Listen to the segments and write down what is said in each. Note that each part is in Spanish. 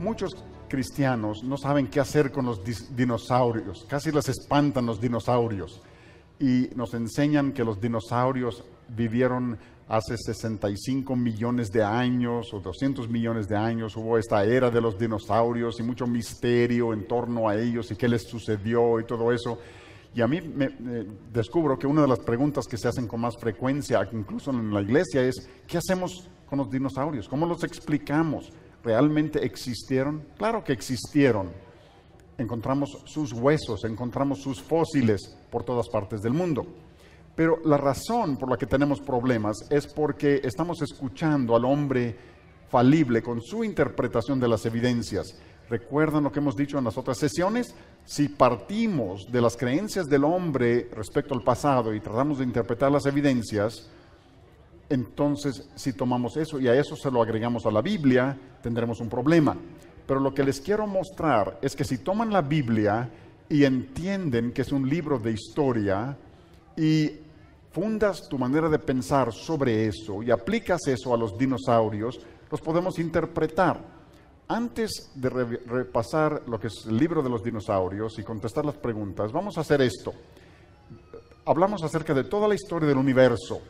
Muchos cristianos no saben qué hacer con los dinosaurios, casi les espantan los dinosaurios. Y nos enseñan que los dinosaurios vivieron hace 65 millones de años o 200 millones de años. Hubo esta era de los dinosaurios y mucho misterio en torno a ellos y qué les sucedió y todo eso. Y a mí descubro que una de las preguntas que se hacen con más frecuencia, incluso en la iglesia, es ¿qué hacemos con los dinosaurios? ¿Cómo los explicamos? ¿Realmente existieron? Claro que existieron. Encontramos sus huesos, encontramos sus fósiles por todas partes del mundo. Pero la razón por la que tenemos problemas es porque estamos escuchando al hombre falible con su interpretación de las evidencias. ¿Recuerdan lo que hemos dicho en las otras sesiones? Si partimos de las creencias del hombre respecto al pasado y tratamos de interpretar las evidencias, entonces si tomamos eso y a eso se lo agregamos a la Biblia, tendremos un problema. Pero lo que les quiero mostrar es que si toman la Biblia y entienden que es un libro de historia y fundas tu manera de pensar sobre eso y aplicas eso a los dinosaurios, los podemos interpretar. Antes de repasar lo que es el libro de los dinosaurios y contestar las preguntas, vamos a hacer esto. Hablamos acerca de toda la historia del universo,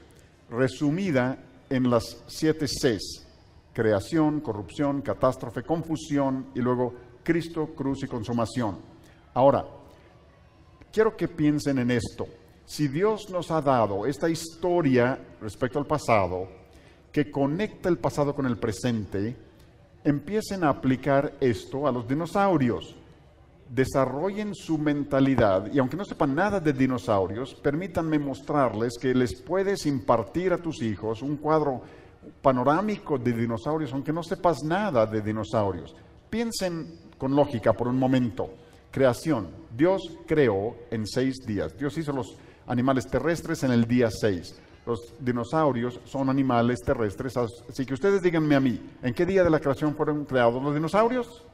resumida en las 7 Cs: creación, corrupción, catástrofe, confusión y luego Cristo, cruz y consumación. Ahora, quiero que piensen en esto. Si Dios nos ha dado esta historia respecto al pasado, que conecta el pasado con el presente, empiecen a aplicar esto a los dinosaurios. Desarrollen su mentalidad y aunque no sepan nada de dinosaurios, permítanme mostrarles que les puedes impartir a tus hijos un cuadro panorámico de dinosaurios, aunque no sepas nada de dinosaurios. Piensen con lógica por un momento. Creación. Dios creó en 6 días. Dios hizo los animales terrestres en el día 6. Los dinosaurios son animales terrestres, así que ustedes díganme a mí, ¿en qué día de la creación fueron creados los dinosaurios?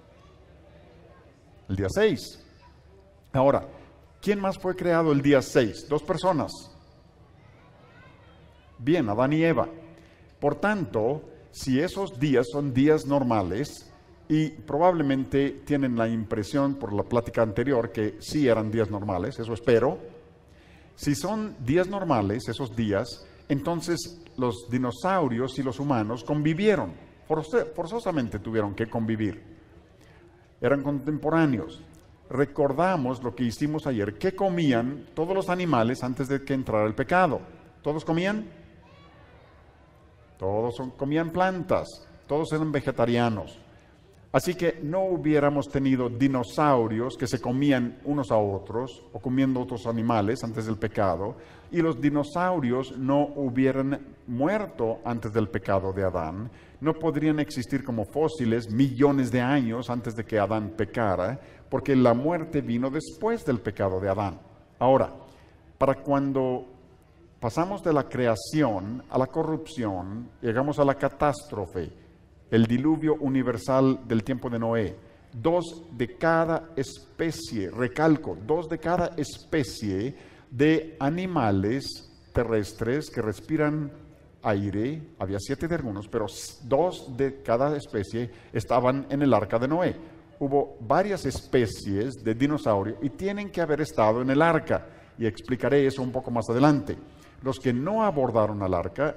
El día 6. Ahora, ¿quién más fue creado el día 6? 2 personas. Bien, Adán y Eva. Por tanto, si esos días son días normales, y probablemente tienen la impresión por la plática anterior que sí eran días normales, eso espero. Si son días normales, esos días, entonces los dinosaurios y los humanos convivieron, forzosamente tuvieron que convivir. Eran contemporáneos. Recordamos lo que hicimos ayer. ¿Qué comían todos los animales antes de que entrara el pecado? ¿Todos comían? Todos comían plantas, todos eran vegetarianos. Así que no hubiéramos tenido dinosaurios que se comían unos a otros o comiendo otros animales antes del pecado, y los dinosaurios no hubieran muerto antes del pecado de Adán, no podrían existir como fósiles millones de años antes de que Adán pecara, porque la muerte vino después del pecado de Adán. Ahora, para cuando pasamos de la creación a la corrupción, llegamos a la catástrofe, el diluvio universal del tiempo de Noé. 2 de cada especie, recalco, 2 de cada especie de animales terrestres que respiran aire, había 7 de algunos, pero 2 de cada especie estaban en el arca de Noé. Hubo varias especies de dinosaurio y tienen que haber estado en el arca, y explicaré eso un poco más adelante. Los que no abordaron al arca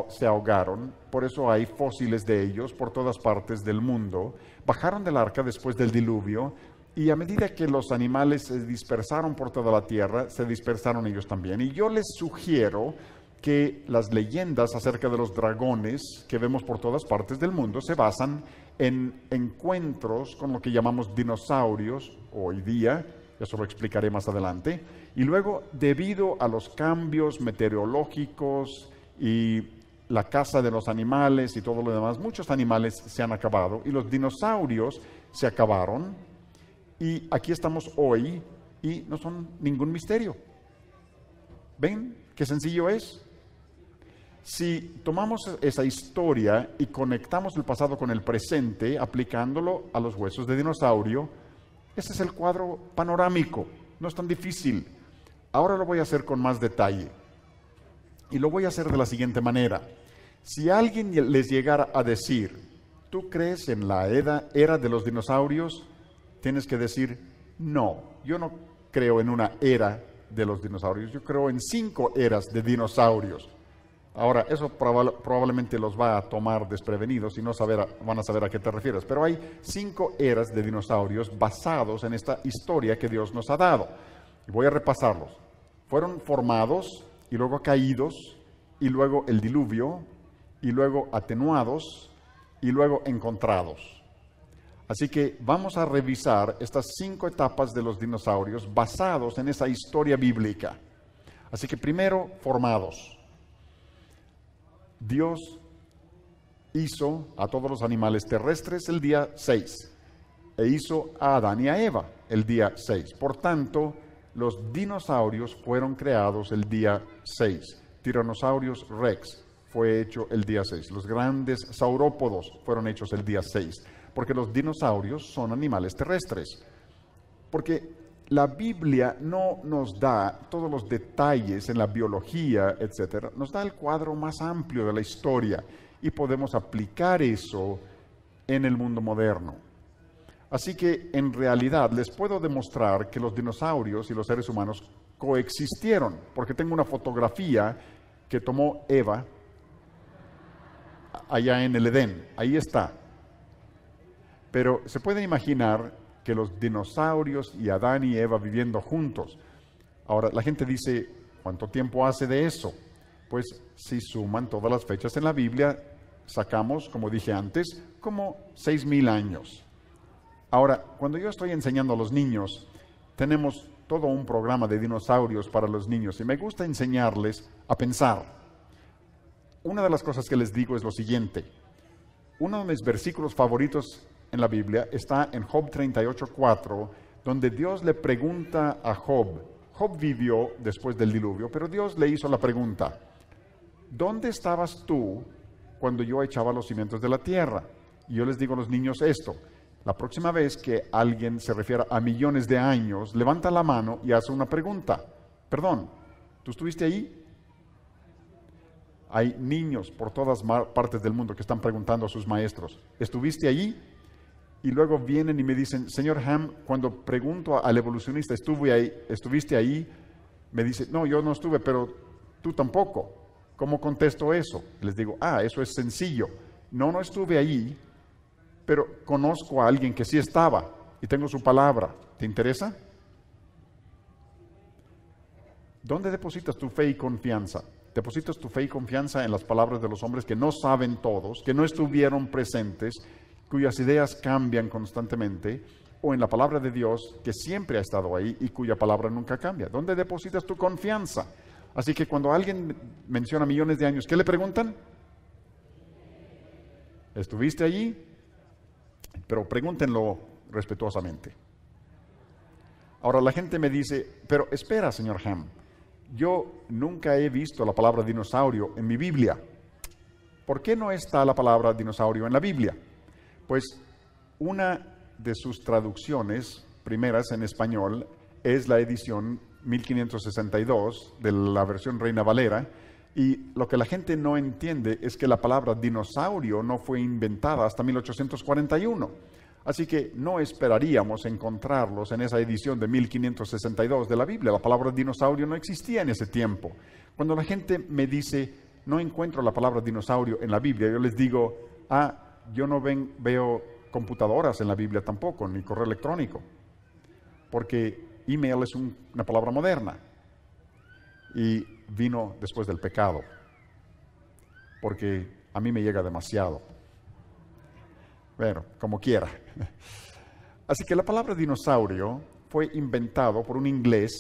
se ahogaron, por eso hay fósiles de ellos por todas partes del mundo. Bajaron del arca después del diluvio y a medida que los animales se dispersaron por toda la tierra, se dispersaron ellos también. Y yo les sugiero que las leyendas acerca de los dragones que vemos por todas partes del mundo se basan en encuentros con lo que llamamos dinosaurios hoy día, eso lo explicaré más adelante, y luego debido a los cambios meteorológicos y la caza de los animales y todo lo demás, muchos animales se han acabado y los dinosaurios se acabaron, y aquí estamos hoy y no son ningún misterio. ¿Ven qué sencillo es? Si tomamos esa historia y conectamos el pasado con el presente, aplicándolo a los huesos de dinosaurio, ese es el cuadro panorámico, no es tan difícil. Ahora lo voy a hacer con más detalle. Y lo voy a hacer de la siguiente manera. Si alguien les llegara a decir, ¿tú crees en la era de los dinosaurios? Tienes que decir, no, yo no creo en una era de los dinosaurios, yo creo en 5 eras de dinosaurios. Ahora, eso probablemente los va a tomar desprevenidos y no van a saber a qué te refieres, pero hay 5 eras de dinosaurios basados en esta historia que Dios nos ha dado. Y voy a repasarlos. Fueron formados y luego caídos, y luego el diluvio, y luego atenuados, y luego encontrados. Así que vamos a revisar estas 5 etapas de los dinosaurios basados en esa historia bíblica. Así que primero, formados. Dios hizo a todos los animales terrestres el día 6 e hizo a Adán y a Eva el día 6. Por tanto, los dinosaurios fueron creados el día 6. Tyrannosaurus rex fue hecho el día 6. Los grandes saurópodos fueron hechos el día 6, porque los dinosaurios son animales terrestres. Porque la Biblia no nos da todos los detalles en la biología, etcétera. Nos da el cuadro más amplio de la historia y podemos aplicar eso en el mundo moderno. Así que en realidad les puedo demostrar que los dinosaurios y los seres humanos coexistieron, porque tengo una fotografía que tomó Eva allá en el Edén. Ahí está. Pero se pueden imaginar que los dinosaurios y Adán y Eva viviendo juntos. Ahora, la gente dice, ¿cuánto tiempo hace de eso? Pues si suman todas las fechas en la Biblia, sacamos, como dije antes, como 6,000 años. Ahora, cuando yo estoy enseñando a los niños, tenemos todo un programa de dinosaurios para los niños y me gusta enseñarles a pensar. Una de las cosas que les digo es lo siguiente. Uno de mis versículos favoritos en la Biblia está en Job 38:4, donde Dios le pregunta a Job. Job vivió después del diluvio, pero Dios le hizo la pregunta: ¿dónde estabas tú cuando yo echaba los cimientos de la tierra? Y yo les digo a los niños esto: la próxima vez que alguien se refiera a millones de años, levanta la mano y hace una pregunta. Perdón, ¿tú estuviste ahí? Hay niños por todas partes del mundo que están preguntando a sus maestros: ¿estuviste allí? Y luego vienen y me dicen: señor Ham, cuando pregunto al evolucionista, ¿estuviste ahí? Me dice: no, yo no estuve, pero tú tampoco. ¿Cómo contesto eso? Les digo: eso es sencillo. No estuve allí, pero conozco a alguien que sí estaba y tengo su palabra. ¿Te interesa? ¿Dónde depositas tu fe y confianza? ¿Depositas tu fe y confianza en las palabras de los hombres que no saben todos, que no estuvieron presentes, cuyas ideas cambian constantemente, o en la palabra de Dios, que siempre ha estado ahí y cuya palabra nunca cambia? ¿Dónde depositas tu confianza? Así que cuando alguien menciona millones de años, ¿qué le preguntan? ¿Estuviste allí? Pero pregúntenlo respetuosamente. Ahora la gente me dice: pero espera, señor Ham, yo nunca he visto la palabra dinosaurio en mi Biblia. ¿Por qué no está la palabra dinosaurio en la Biblia? Pues una de sus traducciones primeras en español es la edición 1562 de la versión Reina Valera, y lo que la gente no entiende es que la palabra dinosaurio no fue inventada hasta 1841. Así que no esperaríamos encontrarlos en esa edición de 1562 de la Biblia. La palabra dinosaurio no existía en ese tiempo. Cuando la gente me dice: no encuentro la palabra dinosaurio en la Biblia, yo les digo: yo no veo computadoras en la Biblia tampoco, ni correo electrónico, porque email es una palabra moderna y vino después del pecado, porque a mí me llega demasiado. Bueno, como quiera. Así que la palabra dinosaurio fue inventado por un inglés,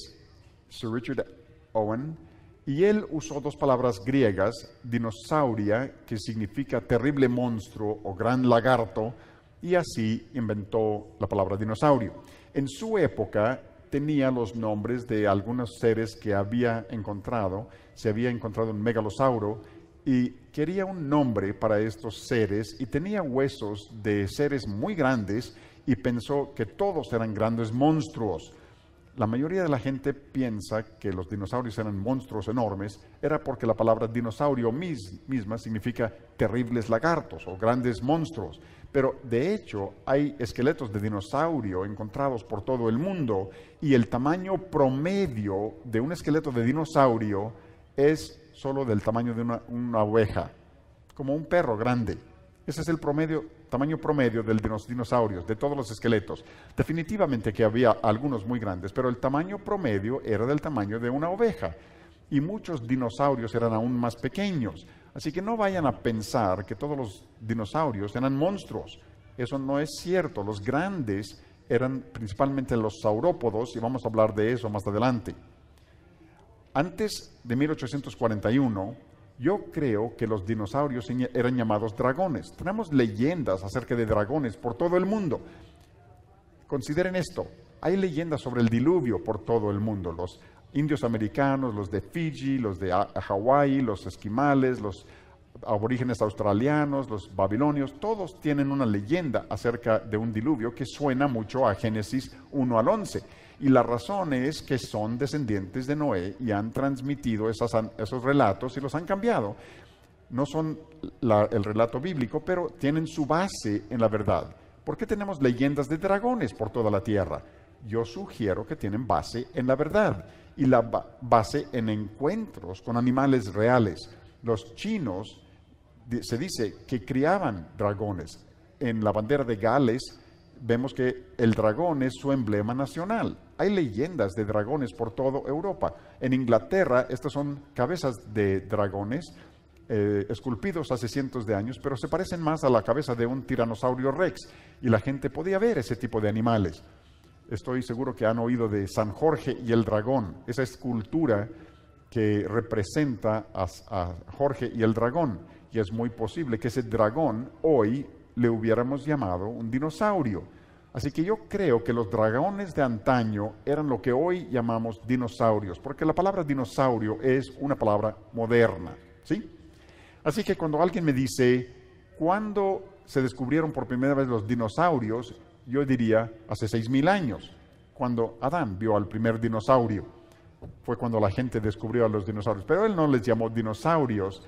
Sir Richard Owen, y él usó 2 palabras griegas: dinosauria, que significa terrible monstruo o gran lagarto, y así inventó la palabra dinosaurio. En su época tenía los nombres de algunos seres que había encontrado. Se había encontrado un megalosauro y quería un nombre para estos seres, y tenía huesos de seres muy grandes y pensó que todos eran grandes monstruos. la mayoría de la gente piensa que los dinosaurios eran monstruos enormes, era porque la palabra dinosaurio misma significa terribles lagartos o grandes monstruos. Pero de hecho hay esqueletos de dinosaurio encontrados por todo el mundo y el tamaño promedio de un esqueleto de dinosaurio es solo del tamaño de una oveja, como un perro grande. Ese es el tamaño promedio de los dinosaurios, de todos los esqueletos. Definitivamente que había algunos muy grandes, pero el tamaño promedio era del tamaño de una oveja. Y muchos dinosaurios eran aún más pequeños. Así que no vayan a pensar que todos los dinosaurios eran monstruos. Eso no es cierto. Los grandes eran principalmente los saurópodos, y vamos a hablar de eso más adelante. Antes de 1841, yo creo que los dinosaurios eran llamados dragones. Tenemos leyendas acerca de dragones por todo el mundo. Consideren esto, hay leyendas sobre el diluvio por todo el mundo. Los indios americanos, los de Fiji, los de Hawái, los esquimales, los aborígenes australianos, los babilonios, todos tienen una leyenda acerca de un diluvio que suena mucho a Génesis 1 al 11. Y la razón es que son descendientes de Noé y han transmitido esos relatos y los han cambiado. No son el relato bíblico, pero tienen su base en la verdad. ¿Por qué tenemos leyendas de dragones por toda la tierra? Yo sugiero que tienen base en la verdad y la base en encuentros con animales reales. Los chinos, se dice que criaban dragones. En la bandera de Gales vemos que el dragón es su emblema nacional. Hay leyendas de dragones por toda Europa. En Inglaterra, estas son cabezas de dragones esculpidos hace cientos de años, pero se parecen más a la cabeza de un tiranosaurio rex, y la gente podía ver ese tipo de animales. Estoy seguro que han oído de San Jorge y el dragón, esa escultura que representa a Jorge y el dragón, y es muy posible que ese dragón hoy le hubiéramos llamado un dinosaurio. Así que yo creo que los dragones de antaño eran lo que hoy llamamos dinosaurios, porque la palabra dinosaurio es una palabra moderna, ¿sí? Así que cuando alguien me dice, ¿cuándo se descubrieron por primera vez los dinosaurios? Yo diría, hace 6,000 años, cuando Adán vio al primer dinosaurio. Fue cuando la gente descubrió a los dinosaurios, pero él no les llamó dinosaurios.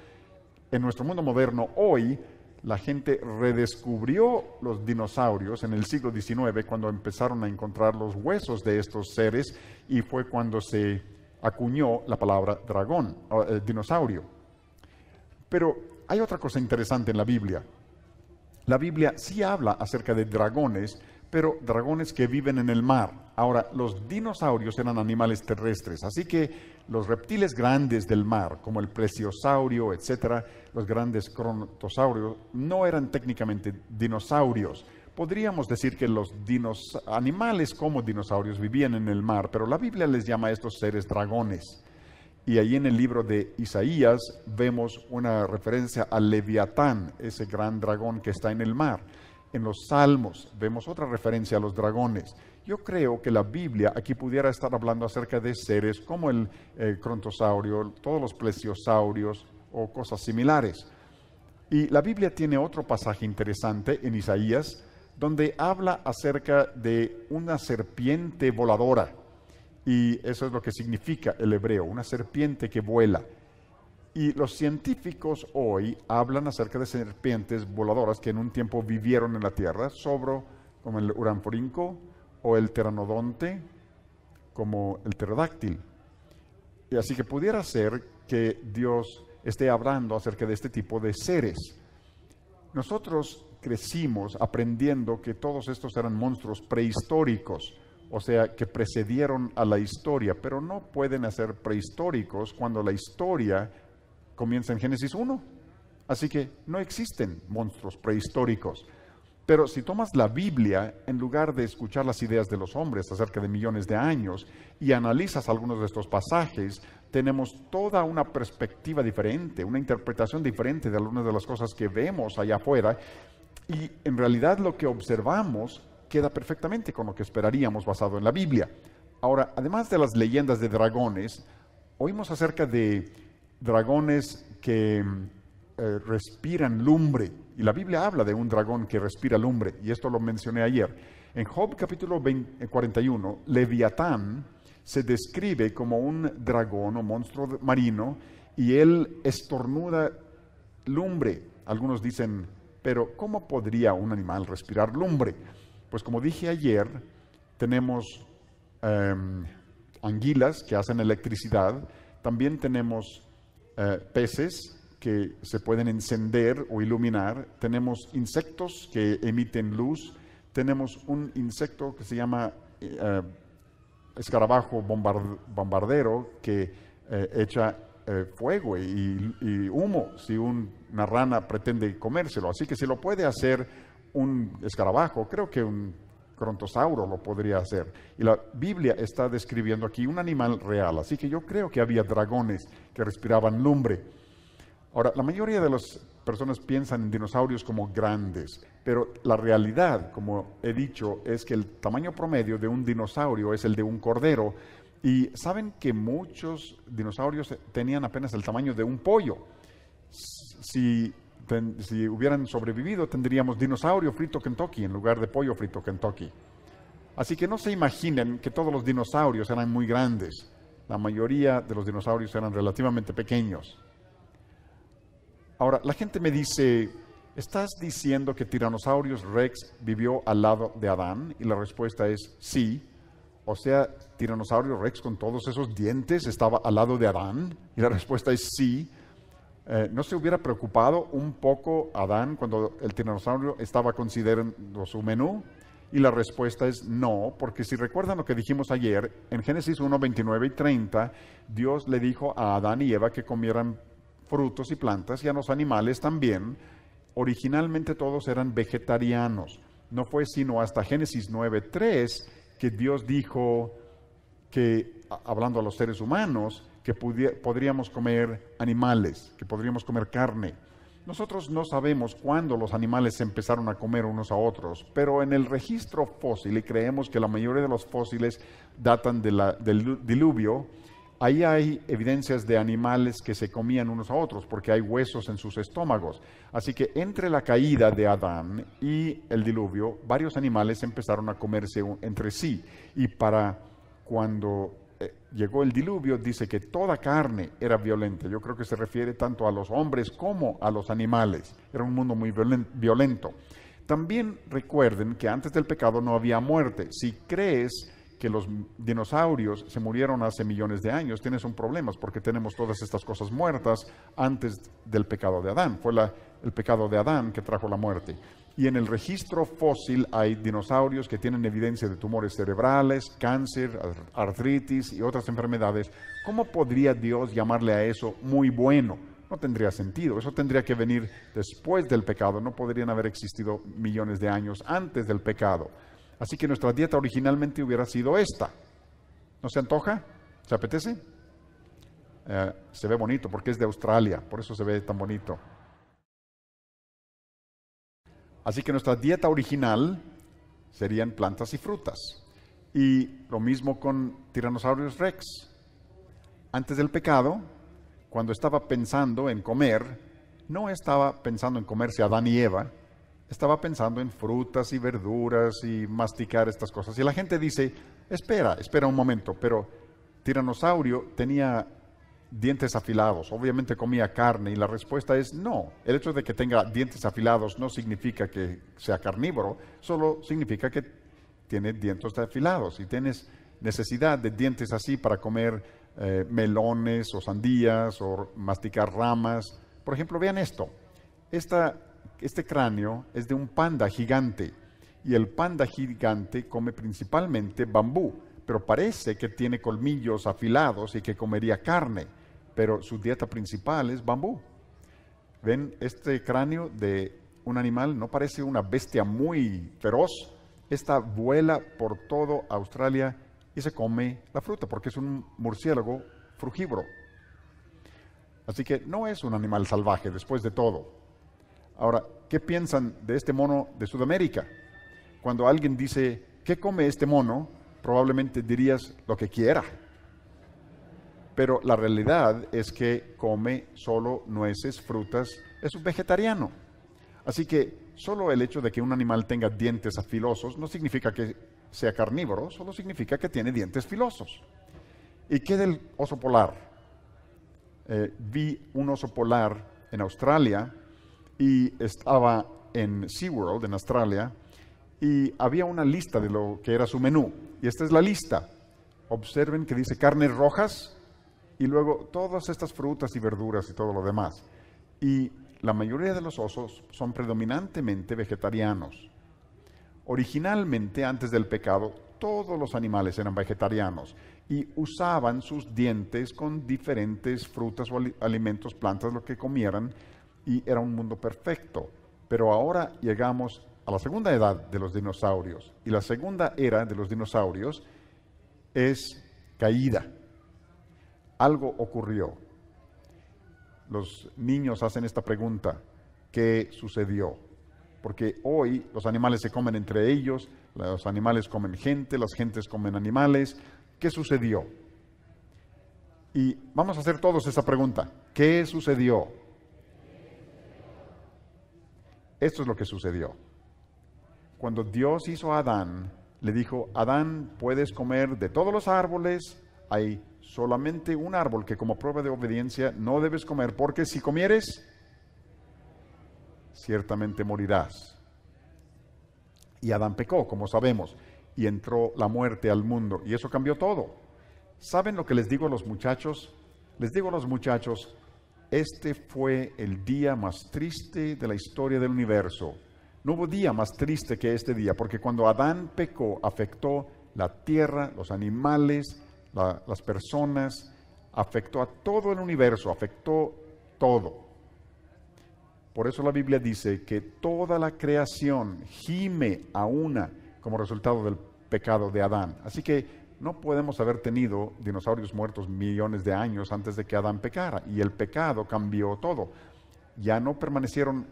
En nuestro mundo moderno hoy, la gente redescubrió los dinosaurios en el siglo XIX, cuando empezaron a encontrar los huesos de estos seres, y fue cuando se acuñó la palabra dragón, dinosaurio. Pero hay otra cosa interesante en la Biblia. La Biblia sí habla acerca de dragones, pero dragones que viven en el mar. Ahora, los dinosaurios eran animales terrestres, así que los reptiles grandes del mar, como el plesiosaurio, etcétera, los grandes crontosaurios, no eran técnicamente dinosaurios. Podríamos decir que los animales como dinosaurios vivían en el mar, pero la Biblia les llama a estos seres dragones. Y ahí en el libro de Isaías vemos una referencia al Leviatán, ese gran dragón que está en el mar. En los Salmos vemos otra referencia a los dragones. Yo creo que la Biblia aquí pudiera estar hablando acerca de seres como el crontosaurio, todos los plesiosaurios o cosas similares. Y la Biblia tiene otro pasaje interesante en Isaías, donde habla acerca de una serpiente voladora. Y eso es lo que significa el hebreo, una serpiente que vuela. Y los científicos hoy hablan acerca de serpientes voladoras que en un tiempo vivieron en la tierra, como el uranforinco o el pteranodonte, como el pterodáctil. Y así que pudiera ser que Dios esté hablando acerca de este tipo de seres. Nosotros crecimos aprendiendo que todos estos eran monstruos prehistóricos, o sea, que precedieron a la historia, pero no pueden ser prehistóricos cuando la historia comienza en Génesis 1. Así que no existen monstruos prehistóricos. Pero si tomas la Biblia, en lugar de escuchar las ideas de los hombres acerca de millones de años, y analizas algunos de estos pasajes, tenemos toda una perspectiva diferente, una interpretación diferente de algunas de las cosas que vemos allá afuera, y en realidad lo que observamos queda perfectamente con lo que esperaríamos basado en la Biblia. Ahora, además de las leyendas de dragones, oímos acerca de dragones que respiran lumbre. Y la Biblia habla de un dragón que respira lumbre, y esto lo mencioné ayer. En Job capítulo 41, Leviatán se describe como un dragón o monstruo marino, y él estornuda lumbre. Algunos dicen, pero ¿cómo podría un animal respirar lumbre? Pues como dije ayer, tenemos anguilas que hacen electricidad, también tenemos peces que se pueden encender o iluminar, tenemos insectos que emiten luz, tenemos un insecto que se llama escarabajo bombardero que echa fuego y humo si una rana pretende comérselo. Así que si lo puede hacer un escarabajo, creo que un brontosauro lo podría hacer. Y la Biblia está describiendo aquí un animal real, así que yo creo que había dragones que respiraban lumbre. Ahora, la mayoría de las personas piensan en dinosaurios como grandes, pero la realidad, como he dicho, es que el tamaño promedio de un dinosaurio es el de un cordero. Y saben que muchos dinosaurios tenían apenas el tamaño de un pollo. Si hubieran sobrevivido, tendríamos dinosaurio frito Kentucky en lugar de pollo frito Kentucky. Así que no se imaginen que todos los dinosaurios eran muy grandes. La mayoría de los dinosaurios eran relativamente pequeños. Ahora, la gente me dice, ¿estás diciendo que Tyrannosaurus Rex vivió al lado de Adán? Y la respuesta es sí. O sea, Tyrannosaurus Rex con todos esos dientes estaba al lado de Adán. Y la respuesta es sí. ¿No se hubiera preocupado un poco Adán cuando el tiranosaurio estaba considerando su menú? Y la respuesta es no, porque si recuerdan lo que dijimos ayer, en Génesis 1, 29 y 30, Dios le dijo a Adán y Eva que comieran frutos y plantas, y a los animales también. Originalmente todos eran vegetarianos. No fue sino hasta Génesis 9, 3 que Dios dijo que, hablando a los seres humanos, que podríamos comer animales, que podríamos comer carne. Nosotros no sabemos cuándo los animales se empezaron a comer unos a otros, pero en el registro fósil, y creemos que la mayoría de los fósiles datan del diluvio, ahí hay evidencias de animales que se comían unos a otros, porque hay huesos en sus estómagos. Así que entre la caída de Adán y el diluvio, varios animales empezaron a comerse entre sí. Y para cuando llegó el diluvio, dice que toda carne era violenta. Yo creo que se refiere tanto a los hombres como a los animales. Era un mundo muy violento. También recuerden que antes del pecado no había muerte. Si crees que los dinosaurios se murieron hace millones de años, tienes un problema, porque tenemos todas estas cosas muertas antes del pecado de Adán. Fue el pecado de Adán que trajo la muerte. Y en el registro fósil hay dinosaurios que tienen evidencia de tumores cerebrales, cáncer, artritis y otras enfermedades. ¿Cómo podría Dios llamarle a eso muy bueno? No tendría sentido. Eso tendría que venir después del pecado. No podrían haber existido millones de años antes del pecado. Así que nuestra dieta originalmente hubiera sido esta. ¿No se antoja? ¿Se apetece? Se ve bonito porque es de Australia, por eso se ve tan bonito. Así que nuestra dieta original serían plantas y frutas. Y lo mismo con Tyrannosaurus Rex. Antes del pecado, cuando estaba pensando en comer, no estaba pensando en comerse a Adán y Eva, estaba pensando en frutas y verduras y masticar estas cosas. Y la gente dice, espera un momento, pero tiranosaurio tenía dientes afilados, obviamente comía carne, y la respuesta es no. El hecho de que tenga dientes afilados no significa que sea carnívoro, solo significa que tiene dientes afilados. Y tienes necesidad de dientes así para comer melones o sandías o masticar ramas. Por ejemplo, vean esto. Este cráneo es de un panda gigante, y el panda gigante come principalmente bambú, pero parece que tiene colmillos afilados y que comería carne, pero su dieta principal es bambú. ¿Ven? Este cráneo de un animal no parece una bestia muy feroz. Esta vuela por todo Australia y se come la fruta, porque es un murciélago frugívoro. Así que no es un animal salvaje, después de todo. Ahora, ¿qué piensan de este mono de Sudamérica? Cuando alguien dice, ¿qué come este mono?, probablemente dirías lo que quiera. pero la realidad es que come solo nueces, frutas, es un vegetariano. Así que solo el hecho de que un animal tenga dientes afilosos no significa que sea carnívoro, solo significa que tiene dientes filosos. ¿Y qué del oso polar? Vi un oso polar en Australia y estaba en SeaWorld, en Australia, y había una lista de lo que era su menú. Y esta es la lista. Observen que dice carnes rojas y luego todas estas frutas y verduras y todo lo demás. Y la mayoría de los osos son predominantemente vegetarianos. Originalmente, antes del pecado, todos los animales eran vegetarianos y usaban sus dientes con diferentes frutas o alimentos, plantas, lo que comieran, y era un mundo perfecto. Pero ahora llegamos a la segunda edad de los dinosaurios, y la segunda era de los dinosaurios es caída. Algo ocurrió. Los niños hacen esta pregunta: ¿qué sucedió? Porque hoy los animales se comen entre ellos, los animales comen gente, las gentes comen animales. ¿Qué sucedió? Y vamos a hacer todos esa pregunta. ¿Qué sucedió? Esto es lo que sucedió. Cuando Dios hizo a Adán, le dijo: Adán, puedes comer de todos los árboles, hay solamente un árbol que como prueba de obediencia no debes comer, porque si comieres, ciertamente morirás. Y Adán pecó, como sabemos, y entró la muerte al mundo, y eso cambió todo. ¿Saben lo que les digo a los muchachos? Les digo a los muchachos, este fue el día más triste de la historia del universo. No hubo día más triste que este día, porque cuando Adán pecó, afectó la tierra, los animales, las personas, afectó a todo el universo, afectó todo. Por eso la Biblia dice que toda la creación gime a una como resultado del pecado de Adán. Así que no podemos haber tenido dinosaurios muertos millones de años antes de que Adán pecara, y el pecado cambió todo. Ya no permanecieron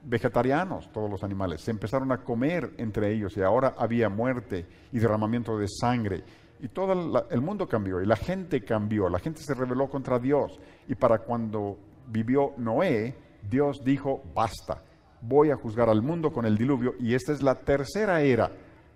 vegetarianos todos los animales, se empezaron a comer entre ellos, y ahora había muerte y derramamiento de sangre, y todo el mundo cambió, y la gente cambió, la gente se rebeló contra Dios, y para cuando vivió Noé, Dios dijo: basta, voy a juzgar al mundo con el diluvio, y esta es la tercera era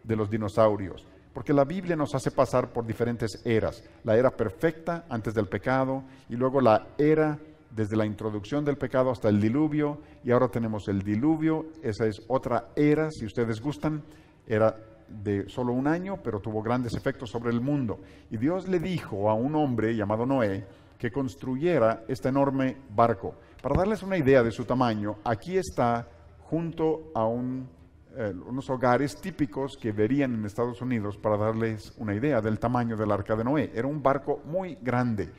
de los dinosaurios, porque la Biblia nos hace pasar por diferentes eras: la era perfecta antes del pecado, y luego la era desde la introducción del pecado hasta el diluvio, y ahora tenemos el diluvio. Esa es otra era, si ustedes gustan, era de solo un año, pero tuvo grandes efectos sobre el mundo. Y Dios le dijo a un hombre llamado Noé que construyera este enorme barco. Para darles una idea de su tamaño, aquí está junto a unos hogares típicos que verían en Estados Unidos, para darles una idea del tamaño del arca de Noé. Era un barco muy grande,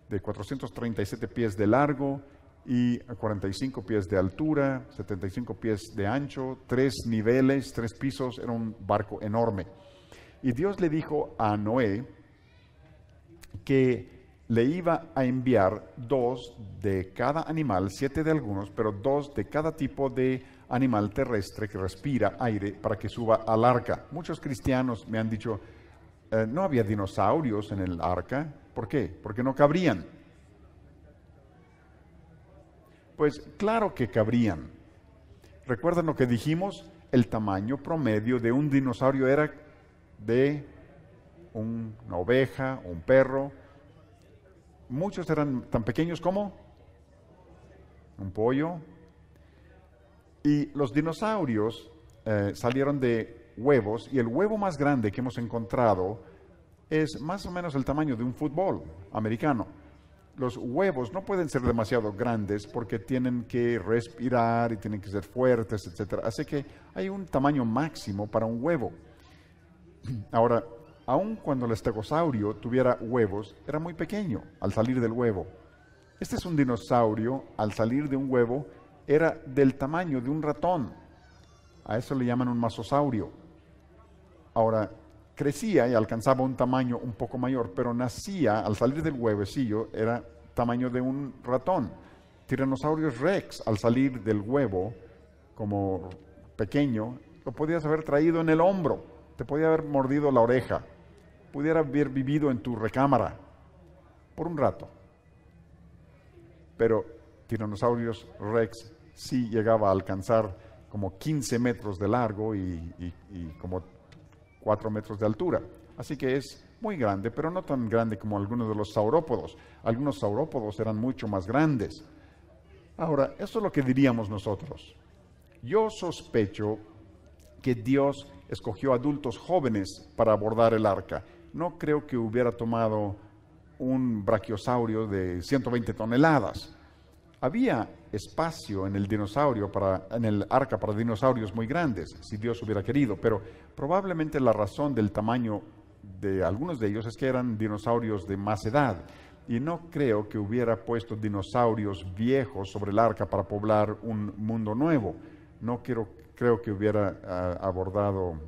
de 437 pies de largo y 45 pies de altura, 75 pies de ancho, 3 niveles, 3 pisos. Era un barco enorme. Y Dios le dijo a Noé que le iba a enviar 2 de cada animal, 7 de algunos, pero 2 de cada tipo de animal terrestre que respira aire, para que suba al arca. Muchos cristianos me han dicho: no había dinosaurios en el arca. ¿Por qué? Porque no cabrían. Pues claro que cabrían. ¿Recuerdan lo que dijimos? El tamaño promedio de un dinosaurio era de una oveja, un perro. Muchos eran tan pequeños como un pollo. Y los dinosaurios salieron de huevos, y el huevo más grande que hemos encontrado es más o menos el tamaño de un fútbol americano. Los huevos no pueden ser demasiado grandes porque tienen que respirar y tienen que ser fuertes, etc. Así que hay un tamaño máximo para un huevo. Ahora, aun cuando el estegosaurio tuviera huevos, era muy pequeño al salir del huevo. Este es un dinosaurio, al salir de un huevo, era del tamaño de un ratón. A eso le llaman un masosaurio. Ahora, crecía y alcanzaba un tamaño un poco mayor, pero nacía, al salir del huevecillo, era tamaño de un ratón. Tiranosaurios Rex, al salir del huevo, como pequeño, lo podías haber traído en el hombro, te podía haber mordido la oreja, pudiera haber vivido en tu recámara. por un rato. Pero Tyrannosaurus Rex sí llegaba a alcanzar como 15 metros de largo y como 4 metros de altura. Así que es muy grande, pero no tan grande como algunos de los saurópodos. Algunos saurópodos eran mucho más grandes. Ahora, esto es lo que diríamos nosotros. Yo sospecho que Dios escogió adultos jóvenes para abordar el arca. No creo que hubiera tomado un brachiosaurio de 120 toneladas. Había espacio en el en el arca para dinosaurios muy grandes, si Dios hubiera querido, pero probablemente la razón del tamaño de algunos de ellos es que eran dinosaurios de más edad. Y no creo que hubiera puesto dinosaurios viejos sobre el arca para poblar un mundo nuevo. No creo que hubiera abordado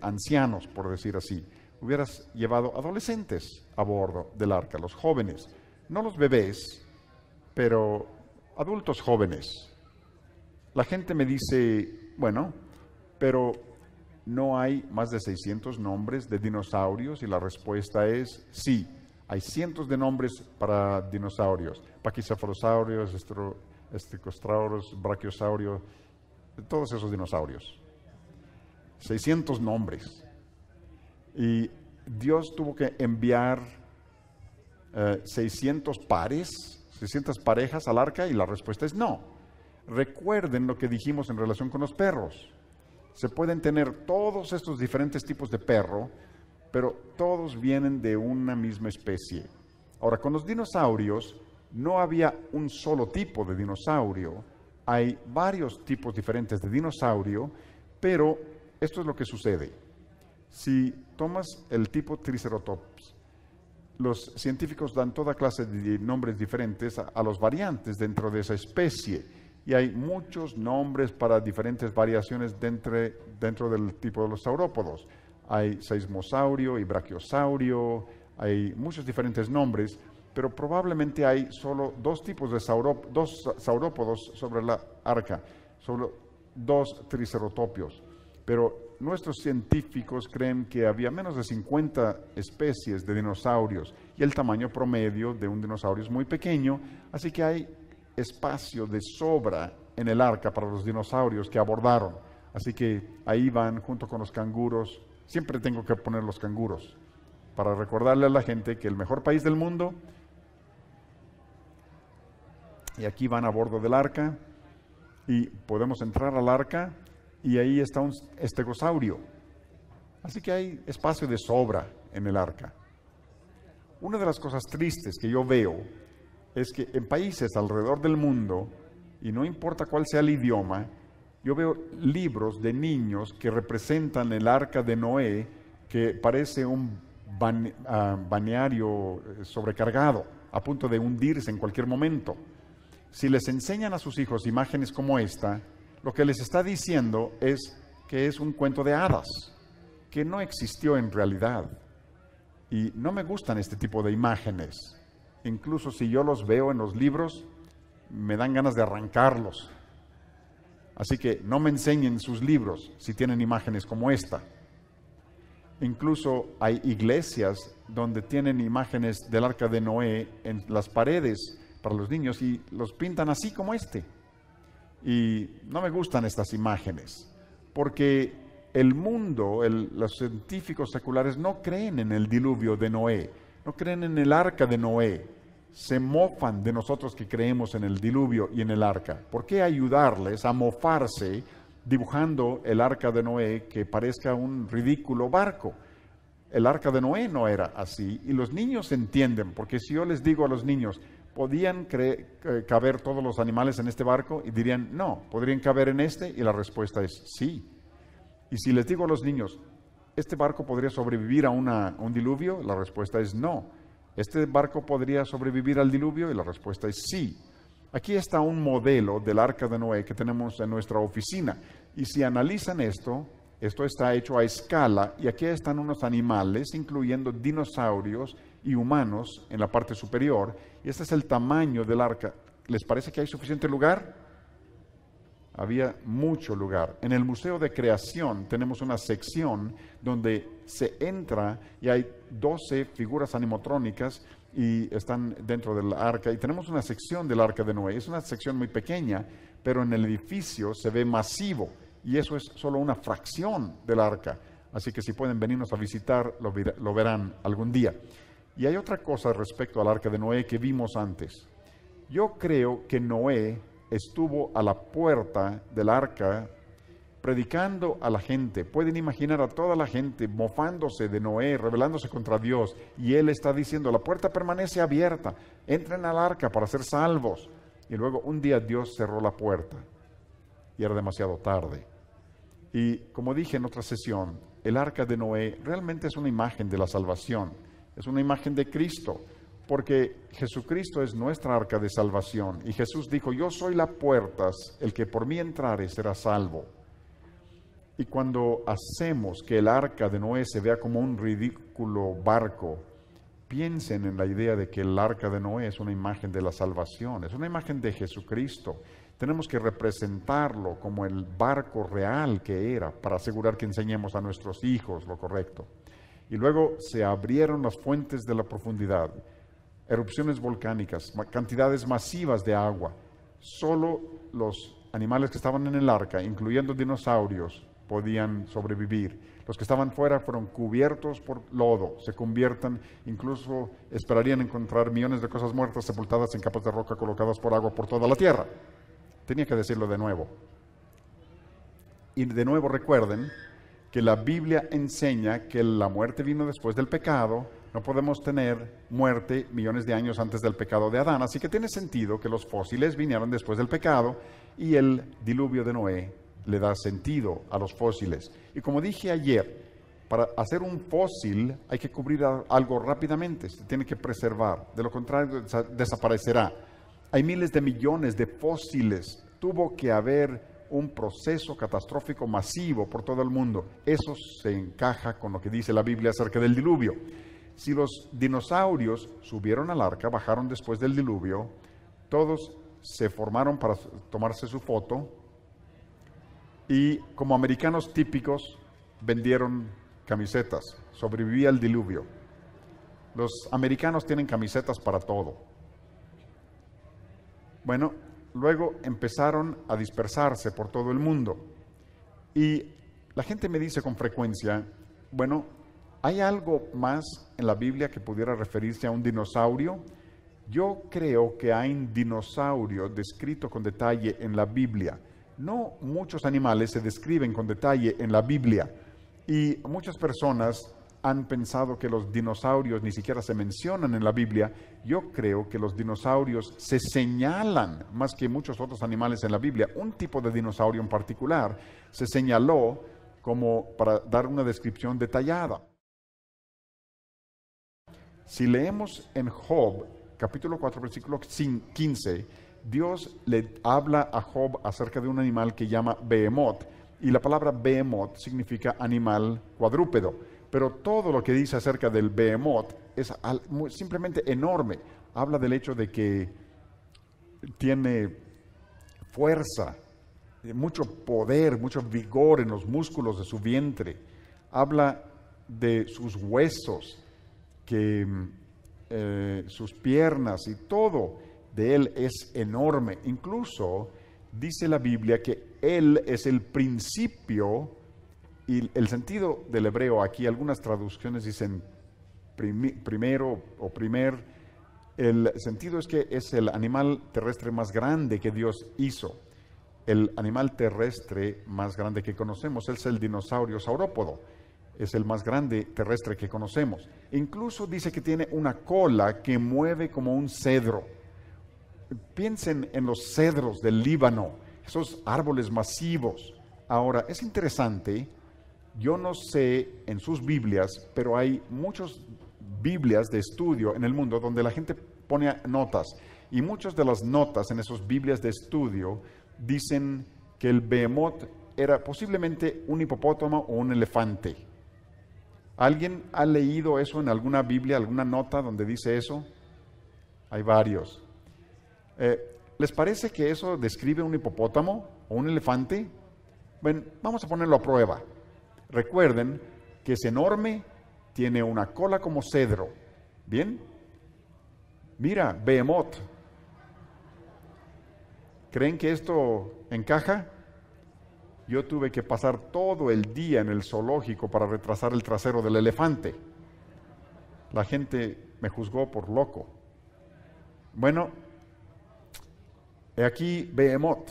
ancianos, por decir así. Hubieras llevado adolescentes a bordo del arca, los jóvenes, no los bebés, pero adultos jóvenes. La gente me dice, bueno, pero no hay más de 600 nombres de dinosaurios, y la respuesta es sí. Hay cientos de nombres para dinosaurios: paquicephalosaurios, esticosaurus, brachiosaurio, todos esos dinosaurios. 600 nombres. Y Dios tuvo que enviar 600 parejas al arca, y la respuesta es no. Recuerden lo que dijimos en relación con los perros. Se pueden tener todos estos diferentes tipos de perro, pero todos vienen de una misma especie. Ahora, con los dinosaurios no había un solo tipo de dinosaurio. Hay varios tipos diferentes de dinosaurio, pero esto es lo que sucede. Si tomas el tipo Triceratops, los científicos dan toda clase de nombres diferentes a los variantes dentro de esa especie, y hay muchos nombres para diferentes variaciones dentro del tipo de los saurópodos. Hay seismosaurio y brachiosaurio, hay muchos diferentes nombres, pero probablemente hay solo dos tipos de saurópodos sobre la arca, solo 2 triceratopios. Pero nuestros científicos creen que había menos de 50 especies de dinosaurios, y el tamaño promedio de un dinosaurio es muy pequeño, así que hay espacio de sobra en el arca para los dinosaurios que abordaron. Así que ahí van junto con los canguros. Siempre tengo que poner los canguros para recordarle a la gente que el mejor país del mundo, y aquí van a bordo del arca, y podemos entrar al arca, y ahí está un estegosaurio. Así que hay espacio de sobra en el arca. Una de las cosas tristes que yo veo es que en países alrededor del mundo, y no importa cuál sea el idioma, yo veo libros de niños que representan el arca de Noé, que parece un balneario sobrecargado, a punto de hundirse en cualquier momento. Si les enseñan a sus hijos imágenes como esta, lo que les está diciendo es que es un cuento de hadas, que no existió en realidad. Y no me gustan este tipo de imágenes. Incluso si yo los veo en los libros, me dan ganas de arrancarlos. Así que no me enseñen sus libros si tienen imágenes como esta. Incluso hay iglesias donde tienen imágenes del arca de Noé en las paredes para los niños, y los pintan así como este. Y no me gustan estas imágenes, porque el mundo, los científicos seculares no creen en el diluvio de Noé, no creen en el arca de Noé. Se mofan de nosotros que creemos en el diluvio y en el arca. ¿Por qué ayudarles a mofarse dibujando el arca de Noé que parezca un ridículo barco? El arca de Noé no era así, y los niños entienden, porque si yo les digo a los niños, ¿podían caber todos los animales en este barco? Y dirían, no, ¿podrían caber en este? Y la respuesta es sí. Y si les digo a los niños, ¿este barco podría sobrevivir a un diluvio? La respuesta es no. ¿Este barco podría sobrevivir al diluvio? Y la respuesta es sí. Aquí está un modelo del arca de Noé que tenemos en nuestra oficina. Y si analizan esto está hecho a escala, y aquí están unos animales, incluyendo dinosaurios y humanos en la parte superior. Y este es el tamaño del arca. ¿Les parece que hay suficiente lugar? Había mucho lugar. En el Museo de Creación tenemos una sección donde se entra y hay 12 figuras animatrónicas y están dentro del arca. Y tenemos una sección del arca de Noé. Es una sección muy pequeña, pero en el edificio se ve masivo. Y eso es solo una fracción del arca. Así que si pueden venirnos a visitar, lo verán algún día. Y hay otra cosa respecto al arca de Noé que vimos antes. Yo creo que Noé estuvo a la puerta del arca predicando a la gente. Pueden imaginar a toda la gente mofándose de Noé, rebelándose contra Dios. Y él está diciendo, la puerta permanece abierta, entren al arca para ser salvos. Y luego un día Dios cerró la puerta y era demasiado tarde. Y como dije en otra sesión, el arca de Noé realmente es una imagen de la salvación. Es una imagen de Cristo, porque Jesucristo es nuestra arca de salvación. Y Jesús dijo, yo soy la puerta, el que por mí entrare será salvo. Y cuando hacemos que el arca de Noé se vea como un ridículo barco, piensen en la idea de que el arca de Noé es una imagen de la salvación, es una imagen de Jesucristo. Tenemos que representarlo como el barco real que era para asegurar que enseñemos a nuestros hijos lo correcto. Y luego se abrieron las fuentes de la profundidad, erupciones volcánicas, cantidades masivas de agua. Solo los animales que estaban en el arca, incluyendo dinosaurios, podían sobrevivir. Los que estaban fuera fueron cubiertos por lodo, se convierten, incluso esperarían encontrar millones de cosas muertas sepultadas en capas de roca colocadas por agua por toda la tierra. Tenía que decirlo de nuevo. Y de nuevo recuerden que la Biblia enseña que la muerte vino después del pecado. No podemos tener muerte millones de años antes del pecado de Adán, así que tiene sentido que los fósiles vinieron después del pecado y el diluvio de Noé le da sentido a los fósiles. Y como dije ayer, para hacer un fósil hay que cubrir algo rápidamente, se tiene que preservar, de lo contrario desaparecerá. Hay miles de millones de fósiles, tuvo que haber un proceso catastrófico masivo por todo el mundo. Eso se encaja con lo que dice la Biblia acerca del diluvio. Si los dinosaurios subieron al arca, bajaron después del diluvio, todos se formaron para tomarse su foto y como americanos típicos vendieron camisetas. Sobrevivía el diluvio. Los americanos tienen camisetas para todo. Bueno, luego empezaron a dispersarse por todo el mundo. Y la gente me dice con frecuencia, bueno, ¿hay algo más en la Biblia que pudiera referirse a un dinosaurio? Yo creo que hay un dinosaurio descrito con detalle en la Biblia. No muchos animales se describen con detalle en la Biblia. Y muchas personas han pensado que los dinosaurios ni siquiera se mencionan en la Biblia. Yo creo que los dinosaurios se señalan más que muchos otros animales en la Biblia. Un tipo de dinosaurio en particular se señaló como para dar una descripción detallada. Si leemos en Job, capítulo 4, versículo 15, Dios le habla a Job acerca de un animal que llama Behemoth, y la palabra Behemoth significa animal cuadrúpedo, pero todo lo que dice acerca del Behemoth es simplemente enorme. Habla del hecho de que tiene fuerza, mucho poder, mucho vigor en los músculos de su vientre. Habla de sus huesos, que sus piernas y todo de él es enorme. Incluso dice la Biblia que él es el principio, y el sentido del hebreo aquí, algunas traducciones dicen primero o primer. El sentido es que es el animal terrestre más grande que Dios hizo. El animal terrestre más grande que conocemos es el dinosaurio saurópodo. Es el más grande terrestre que conocemos. Incluso dice que tiene una cola que mueve como un cedro. Piensen en los cedros del Líbano, esos árboles masivos. Ahora, es interesante, yo no sé en sus Biblias, pero hay muchas Biblias de estudio en el mundo donde la gente pone notas. Y muchas de las notas en esas Biblias de estudio dicen que el Behemoth era posiblemente un hipopótamo o un elefante. ¿Alguien ha leído eso en alguna Biblia, alguna nota donde dice eso? Hay varios. ¿Les parece que eso describe un hipopótamo o un elefante? Bueno, vamos a ponerlo a prueba. Recuerden que es enorme, tiene una cola como cedro. ¿Bien? Mira, Behemoth. ¿Creen que esto encaja? Yo tuve que pasar todo el día en el zoológico para retrasar el trasero del elefante. La gente me juzgó por loco. Bueno, he aquí Behemoth.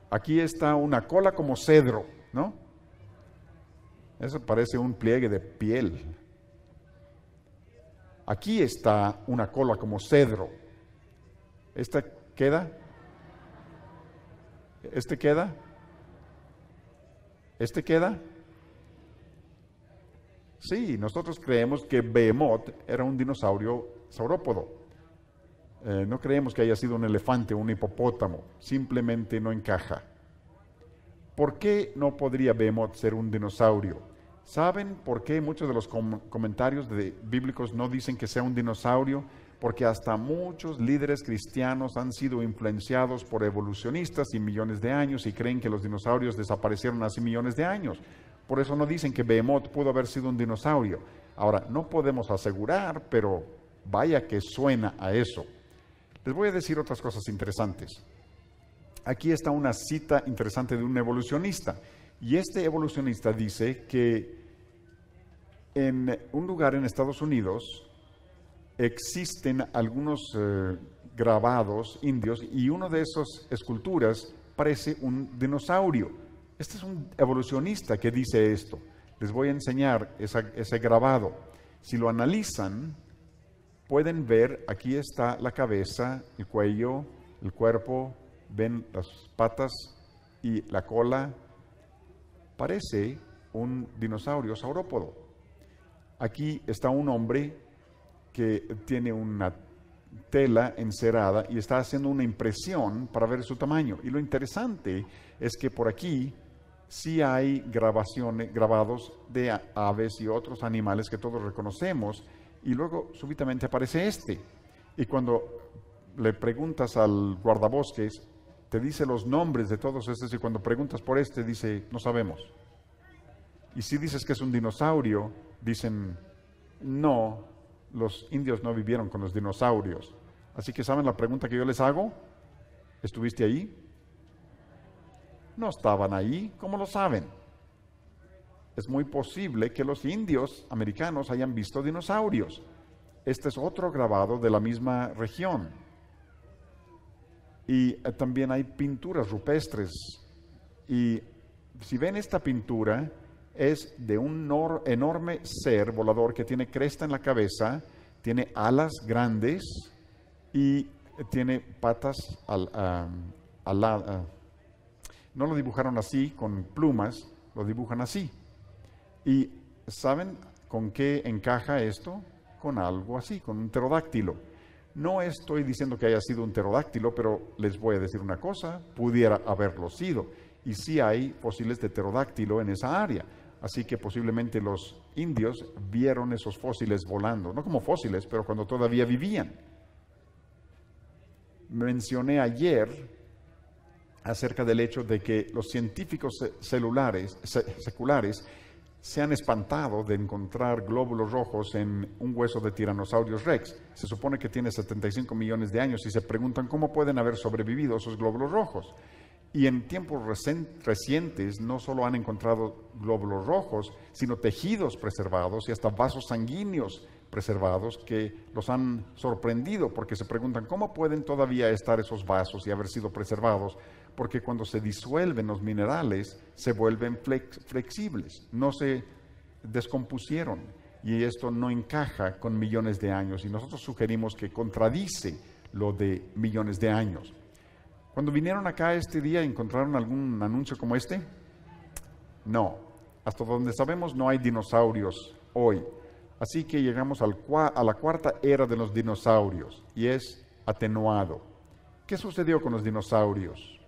Aquí está una cola como cedro, ¿no? Eso parece un pliegue de piel. Aquí está una cola como cedro. ¿Esta queda? ¿Este queda? ¿Este queda? Sí, nosotros creemos que Behemoth era un dinosaurio saurópodo. No creemos que haya sido un elefante o un hipopótamo. Simplemente no encaja. ¿Por qué no podría Behemoth ser un dinosaurio? ¿Saben por qué muchos de los comentarios bíblicos no dicen que sea un dinosaurio? Porque hasta muchos líderes cristianos han sido influenciados por evolucionistas y millones de años y creen que los dinosaurios desaparecieron hace millones de años. Por eso no dicen que Behemoth pudo haber sido un dinosaurio. Ahora, no podemos asegurar, pero vaya que suena a eso. Les voy a decir otras cosas interesantes. Aquí está una cita interesante de un evolucionista. Y este evolucionista dice que en un lugar en Estados Unidos existen algunos grabados indios y uno de esas esculturas parece un dinosaurio. Este es un evolucionista que dice esto. Les voy a enseñar ese grabado. Si lo analizan, pueden ver, aquí está la cabeza, el cuello, el cuerpo, ven las patas y la cola. Parece un dinosaurio saurópodo. Aquí está un hombre que tiene una tela encerada y está haciendo una impresión para ver su tamaño. Y lo interesante es que por aquí sí hay grabados de aves y otros animales que todos reconocemos, y luego súbitamente aparece este. Y cuando le preguntas al guardabosques, te dice los nombres de todos estos, y cuando preguntas por este, dice, no sabemos. Y si dices que es un dinosaurio, dicen, no, los indios no vivieron con los dinosaurios. Así que, ¿saben la pregunta que yo les hago? ¿Estuviste ahí? No estaban ahí, ¿cómo lo saben? Es muy posible que los indios americanos hayan visto dinosaurios. Este es otro grabado de la misma región. Y también hay pinturas rupestres. Y si ven esta pintura, es de un enorme ser volador que tiene cresta en la cabeza, tiene alas grandes y tiene patas no lo dibujaron así con plumas, lo dibujan así. ¿Y saben con qué encaja esto? Con algo así, con un pterodáctilo. No estoy diciendo que haya sido un pterodáctilo, pero les voy a decir una cosa, pudiera haberlo sido. Y sí hay fósiles de pterodáctilo en esa área. Así que posiblemente los indios vieron esos fósiles volando, no como fósiles, pero cuando todavía vivían. Mencioné ayer acerca del hecho de que los científicos seculares se han espantado de encontrar glóbulos rojos en un hueso de Tyrannosaurus rex. Se supone que tiene 75 millones de años y se preguntan cómo pueden haber sobrevivido esos glóbulos rojos. Y en tiempos recientes no solo han encontrado glóbulos rojos, sino tejidos preservados y hasta vasos sanguíneos preservados que los han sorprendido porque se preguntan cómo pueden todavía estar esos vasos y haber sido preservados, porque cuando se disuelven los minerales se vuelven flexibles, no se descompusieron, y esto no encaja con millones de años, y nosotros sugerimos que contradice lo de millones de años. Cuando vinieron acá este día, ¿encontraron algún anuncio como este? No. Hasta donde sabemos no hay dinosaurios hoy. Así que llegamos a la cuarta era de los dinosaurios, y es atenuado. ¿Qué sucedió con los dinosaurios?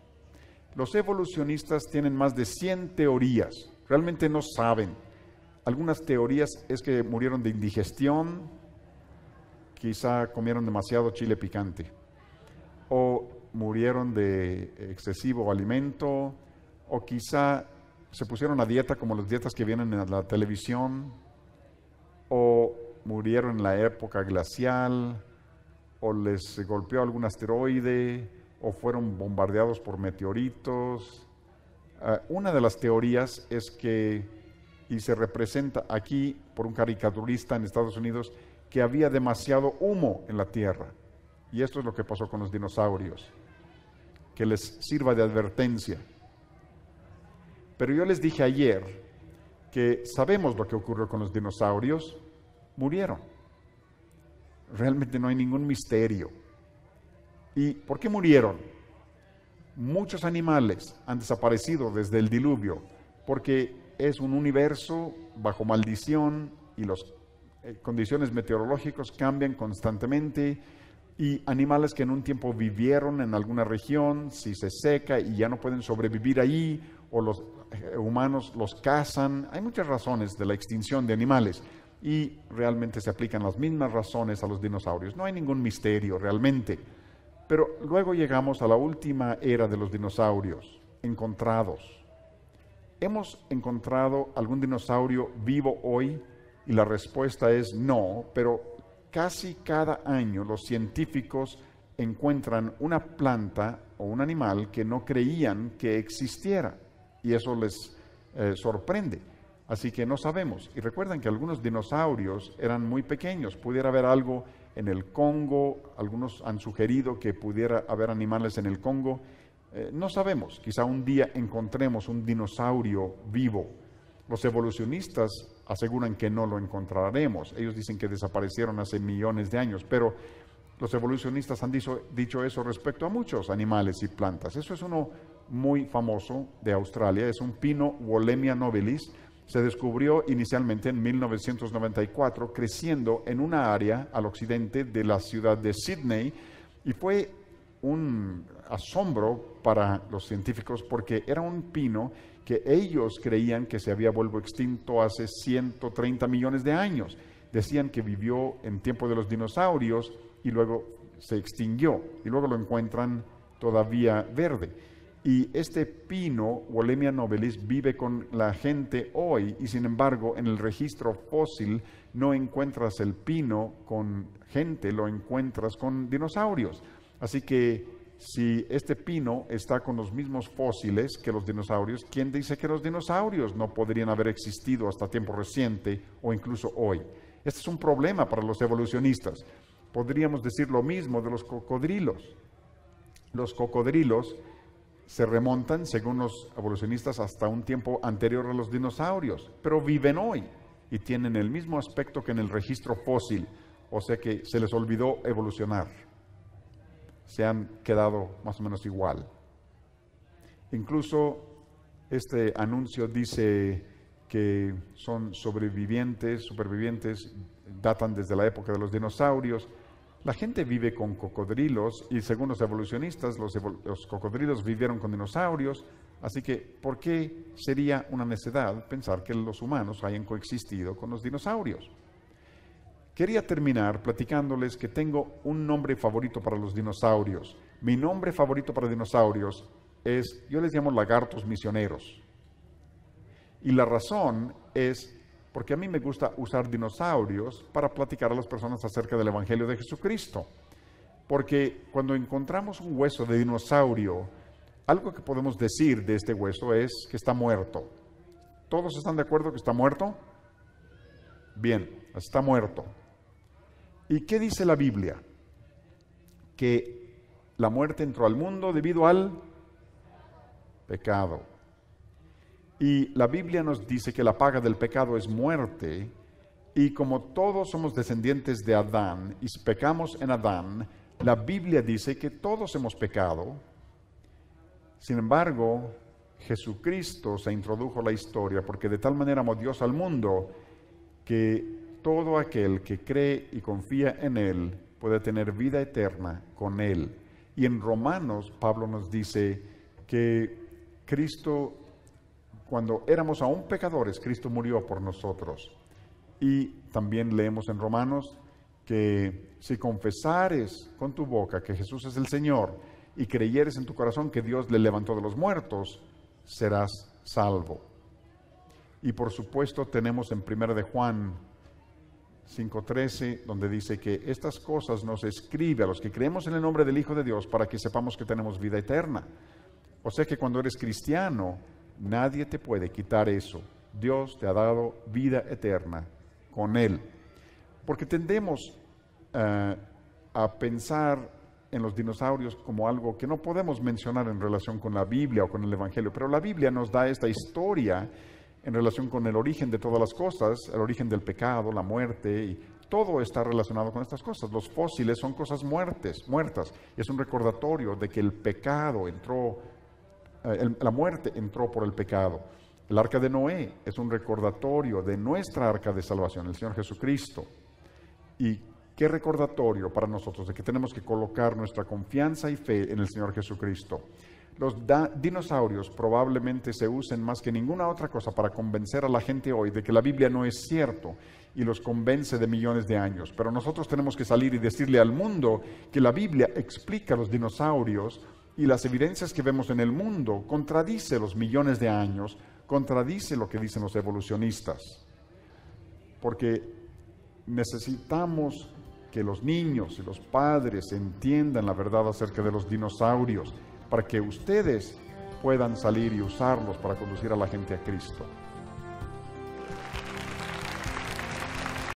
Los evolucionistas tienen más de 100 teorías. Realmente no saben. Algunas teorías es que murieron de indigestión, quizá comieron demasiado chile picante, o murieron de excesivo alimento, o quizá se pusieron a dieta como las dietas que vienen en la televisión, o murieron en la época glacial, o les golpeó algún asteroide, o fueron bombardeados por meteoritos. Una de las teorías es que, y se representa aquí por un caricaturista en Estados Unidos, que había demasiado humo en la Tierra. Y esto es lo que pasó con los dinosaurios, que les sirva de advertencia. Pero yo les dije ayer que sabemos lo que ocurrió con los dinosaurios, murieron. Realmente no hay ningún misterio. ¿Y por qué murieron? Muchos animales han desaparecido desde el diluvio, porque es un universo bajo maldición y las condiciones meteorológicas cambian constantemente, y animales que en un tiempo vivieron en alguna región, si se seca y ya no pueden sobrevivir allí, o los humanos los cazan. Hay muchas razones de la extinción de animales, y realmente se aplican las mismas razones a los dinosaurios. No hay ningún misterio realmente. Pero luego llegamos a la última era de los dinosaurios, encontrados. ¿Hemos encontrado algún dinosaurio vivo hoy? Y la respuesta es no, pero casi cada año los científicos encuentran una planta o un animal que no creían que existiera, y eso les sorprende. Así que no sabemos. Y recuerden que algunos dinosaurios eran muy pequeños. Pudiera haber algo en el Congo. Algunos han sugerido que pudiera haber animales en el Congo. No sabemos. Quizá un día encontremos un dinosaurio vivo. Los evolucionistas aseguran que no lo encontraremos. Ellos dicen que desaparecieron hace millones de años, pero los evolucionistas han dicho eso respecto a muchos animales y plantas. Eso es uno muy famoso de Australia. Es un pino Wollemia nobilis. Se descubrió inicialmente en 1994, creciendo en una área al occidente de la ciudad de Sydney, y fue un asombro para los científicos porque era un pino que ellos creían que se había vuelto extinto hace 130 millones de años. Decían que vivió en tiempo de los dinosaurios y luego se extinguió, y luego lo encuentran todavía verde. Y este pino, Wollemia nobilis, vive con la gente hoy, y sin embargo en el registro fósil no encuentras el pino con gente, lo encuentras con dinosaurios. Así que si este pino está con los mismos fósiles que los dinosaurios, ¿quién dice que los dinosaurios no podrían haber existido hasta tiempo reciente o incluso hoy? Este es un problema para los evolucionistas. Podríamos decir lo mismo de los cocodrilos. Los cocodrilos se remontan, según los evolucionistas, hasta un tiempo anterior a los dinosaurios, pero viven hoy y tienen el mismo aspecto que en el registro fósil, o sea que se les olvidó evolucionar. Se han quedado más o menos igual. Incluso este anuncio dice que son supervivientes, datan desde la época de los dinosaurios. La gente vive con cocodrilos, y según los evolucionistas, los cocodrilos vivieron con dinosaurios, así que ¿por qué sería una necedad pensar que los humanos hayan coexistido con los dinosaurios? Quería terminar platicándoles que tengo un nombre favorito para los dinosaurios. Mi nombre favorito para dinosaurios es, yo les llamo lagartos misioneros. Y la razón es porque a mí me gusta usar dinosaurios para platicar a las personas acerca del Evangelio de Jesucristo. Porque cuando encontramos un hueso de dinosaurio, algo que podemos decir de este hueso es que está muerto. ¿Todos están de acuerdo que está muerto? Bien, está muerto. ¿Y qué dice la Biblia? Que la muerte entró al mundo debido al pecado. Y la Biblia nos dice que la paga del pecado es muerte, y como todos somos descendientes de Adán y pecamos en Adán, la Biblia dice que todos hemos pecado. Sin embargo, Jesucristo se introdujo a la historia porque de tal manera amó Dios al mundo que todo aquel que cree y confía en Él puede tener vida eterna con Él. Y en Romanos, Pablo nos dice que Cristo, cuando éramos aún pecadores, Cristo murió por nosotros. Y también leemos en Romanos que si confesares con tu boca que Jesús es el Señor y creyeres en tu corazón que Dios le levantó de los muertos, serás salvo. Y por supuesto tenemos en 1 de Juan 5:13, donde dice que estas cosas nos escribe a los que creemos en el nombre del Hijo de Dios para que sepamos que tenemos vida eterna. O sea que cuando eres cristiano, nadie te puede quitar eso. Dios te ha dado vida eterna con Él. Porque tendemos a pensar en los dinosaurios como algo que no podemos mencionar en relación con la Biblia o con el Evangelio, pero la Biblia nos da esta historia en relación con el origen de todas las cosas, el origen del pecado, la muerte, y todo está relacionado con estas cosas. Los fósiles son cosas muertas. Es un recordatorio de que el pecado entró, la muerte entró por el pecado. El arca de Noé es un recordatorio de nuestra arca de salvación, el Señor Jesucristo. Y qué recordatorio para nosotros de que tenemos que colocar nuestra confianza y fe en el Señor Jesucristo. Los dinosaurios probablemente se usen más que ninguna otra cosa para convencer a la gente hoy de que la Biblia no es cierto y los convence de millones de años. Pero nosotros tenemos que salir y decirle al mundo que la Biblia explica los dinosaurios y las evidencias que vemos en el mundo contradice los millones de años, contradice lo que dicen los evolucionistas. Porque necesitamos que los niños y los padres entiendan la verdad acerca de los dinosaurios, para que ustedes puedan salir y usarlos para conducir a la gente a Cristo.